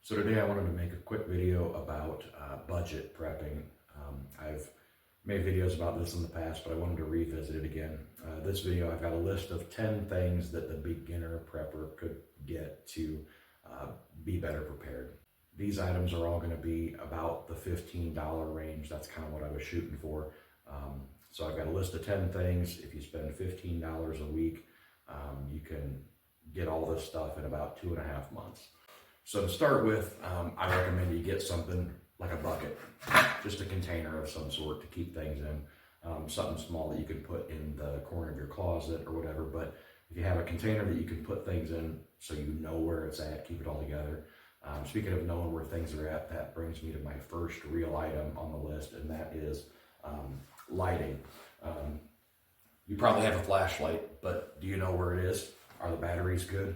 So today I wanted to make a quick video about budget prepping. I've made videos about this in the past, but I wanted to revisit it again. This video, I've got a list of 10 things that the beginner prepper could get to be better prepared. These items are all going to be about the $15 range. That's kind of what I was shooting for. So I've got a list of 10 things. If you spend $15 a week, you can get all this stuff in about 2.5 months. So to start with, I recommend you get something like a bucket, just a container of some sort to keep things in, something small that you can put in the corner of your closet or whatever. But if you have a container that you can put things in so you know where it's at, keep it all together. Speaking of knowing where things are at, that brings me to my first real item on the list, and that is lighting. You probably have a flashlight, but do you know where it is? Are the batteries good?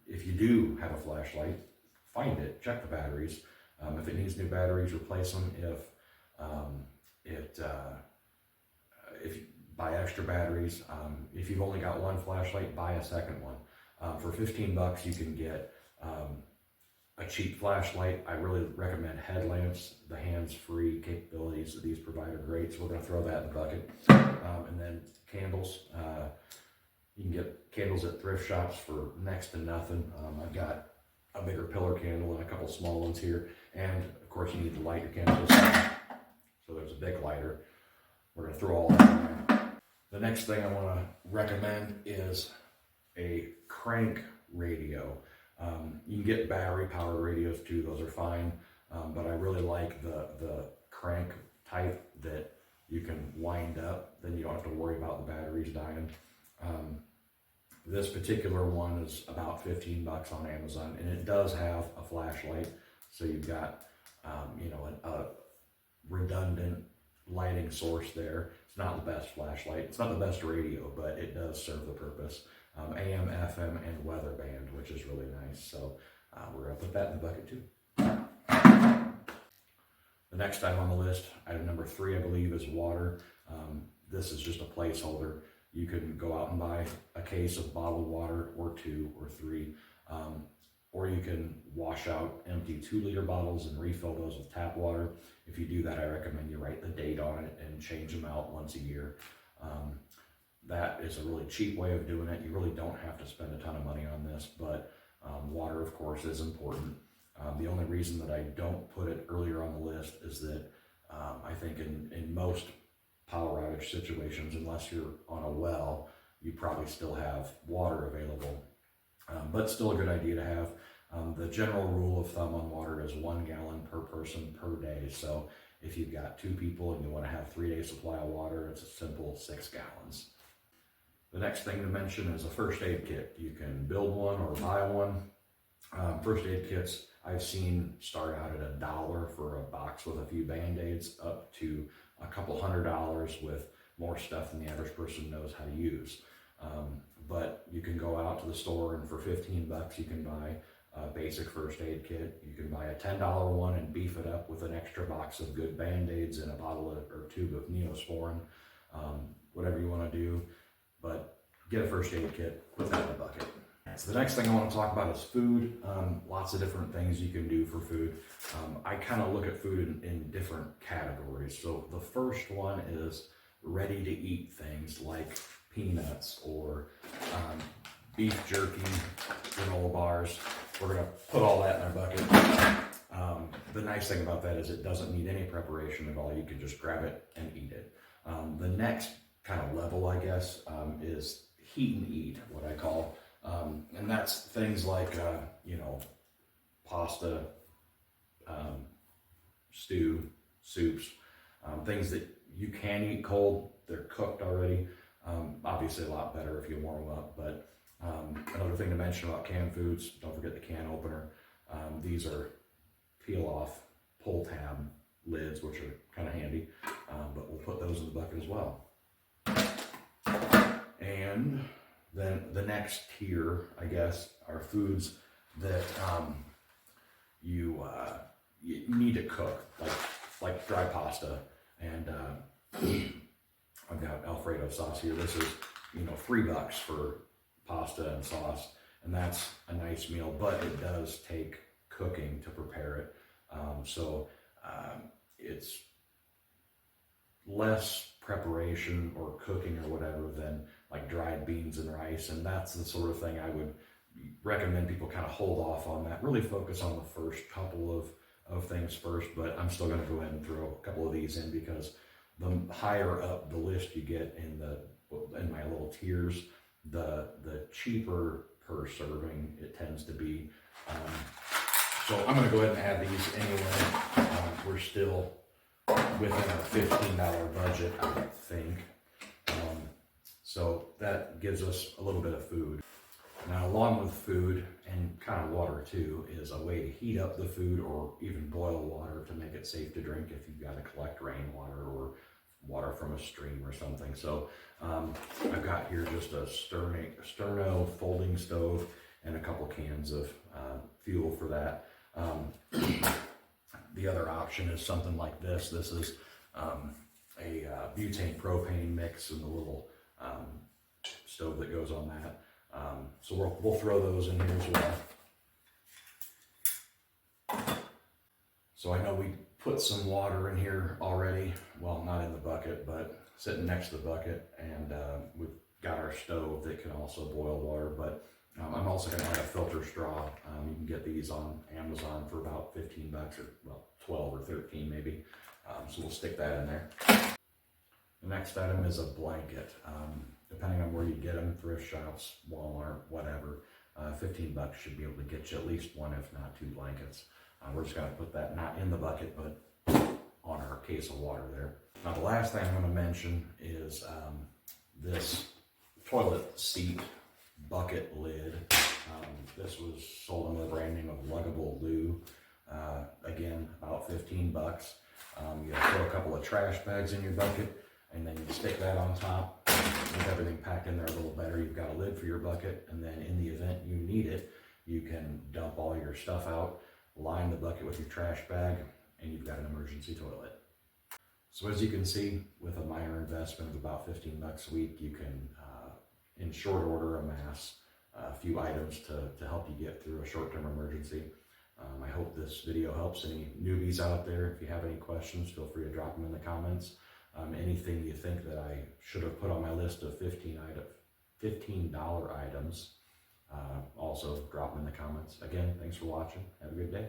If you do have a flashlight, find it, check the batteries. If it needs new batteries, replace them. If you buy extra batteries, if you've only got one flashlight, buy a second one. For 15 bucks, you can get a cheap flashlight. I really recommend headlamps. The hands-free capabilities that these provide are great, so we're going to throw that in the bucket. And then candles. You can get candles at thrift shops for next to nothing. I've got a bigger pillar candle and a couple small ones here. And of course you need to light your candles. So there's a big lighter. We're gonna throw all that in there. The next thing I wanna recommend is a crank radio. You can get battery powered radios too, those are fine. But I really like the crank type that you can wind up, then you don't have to worry about the batteries dying. This particular one is about 15 bucks on Amazon, and it does have a flashlight. So you've got, a redundant lighting source there. It's not the best flashlight. It's not the best radio, but it does serve the purpose. AM, FM, and weather band, which is really nice. So we're gonna put that in the bucket too. The next item on the list, item number 3, I believe, is water. This is just a placeholder. You can go out and buy a case of bottled water, or 2 or 3, or you can wash out empty 2-liter bottles and refill those with tap water. If you do that, I recommend you write the date on it and change them out once a year. That is a really cheap way of doing it. You really don't have to spend a ton of money on this, but water, of course, is important. The only reason that I don't put it earlier on the list is that I think in most power outage situations, unless you're on a well, you probably still have water available, but still a good idea to have. The general rule of thumb on water is 1 gallon per person per day. So if you've got 2 people and you want to have 3 days supply of water, it's a simple 6 gallons. The next thing to mention is a first aid kit. You can build one or buy one. First aid kits I've seen start out at $1 for a box with a few Band-Aids, up to a couple $100 with more stuff than the average person knows how to use. But you can go out to the store, and for 15 bucks you can buy a basic first aid kit. You can buy a $10 one and beef it up with an extra box of good Band-Aids and a bottle or tube of Neosporin, whatever you want to do. But get a first aid kit, put that in the bucket. So the next thing I want to talk about is food. Lots of different things you can do for food. I kind of look at food in different categories. So the first one is ready to eat things like peanuts or beef jerky, granola bars. We're going to put all that in our bucket. The nice thing about that is it doesn't need any preparation at all. You can just grab it and eat it. The next kind of level, I guess, is heat and eat, what I call. And that's things like, pasta, stew, soups, things that you can eat cold. They're cooked already. Obviously a lot better if you warm them up, but another thing to mention about canned foods, don't forget the can opener. These are peel off, pull tab lids, which are kind of handy, but we'll put those in the bucket as well. And then the next tier, I guess, are foods that you need to cook, like dry pasta. And I've got Alfredo sauce here. This is, $3 for pasta and sauce, and that's a nice meal, but it does take cooking to prepare it. It's less preparation or cooking or whatever than like dried beans and rice, and that's the sort of thing I would recommend people kind of hold off on that. Really focus on the first couple of things first, but I'm still going to go ahead and throw a couple of these in because the higher up the list you get in my little tiers, the cheaper per serving it tends to be. So I'm going to go ahead and add these anyway. We're still within our $15 budget, I think. So that gives us a little bit of food. Now, along with food and kind of water too, is a way to heat up the food or even boil water to make it safe to drink if you've got to collect rainwater or water from a stream or something. So I've got here just a Sterno folding stove and a couple cans of fuel for that. The other option is something like this. This is a butane propane mix in the little stove that goes on that. So we'll throw those in here as well. So I know we put some water in here already. Well, not in the bucket, but sitting next to the bucket. And we've got our stove that can also boil water, but I'm also going to add a filter straw. You can get these on Amazon for about 15 bucks or well, 12 or 13 maybe. So we'll stick that in there. The next item is a blanket. Depending on where you get them, thrift shops, Walmart, whatever, 15 bucks should be able to get you at least one, if not two blankets. We're just going to put that not in the bucket, but on our case of water there. Now the last thing I'm going to mention is this toilet seat bucket lid. This was sold under the brand name of Luggable Loo. Again, about 15 bucks. You throw a couple of trash bags in your bucket, and then you stick that on top. With everything packed in there a little better, you've got a lid for your bucket, and then in the event you need it, you can dump all your stuff out, line the bucket with your trash bag, and you've got an emergency toilet. So as you can see, with a minor investment of about 15 bucks a week, you can, in short order, amass a few items to help you get through a short-term emergency. I hope this video helps any newbies out there. If you have any questions, feel free to drop them in the comments. Anything you think that I should have put on my list of $15 items, also drop them in the comments. Again, thanks for watching. Have a good day.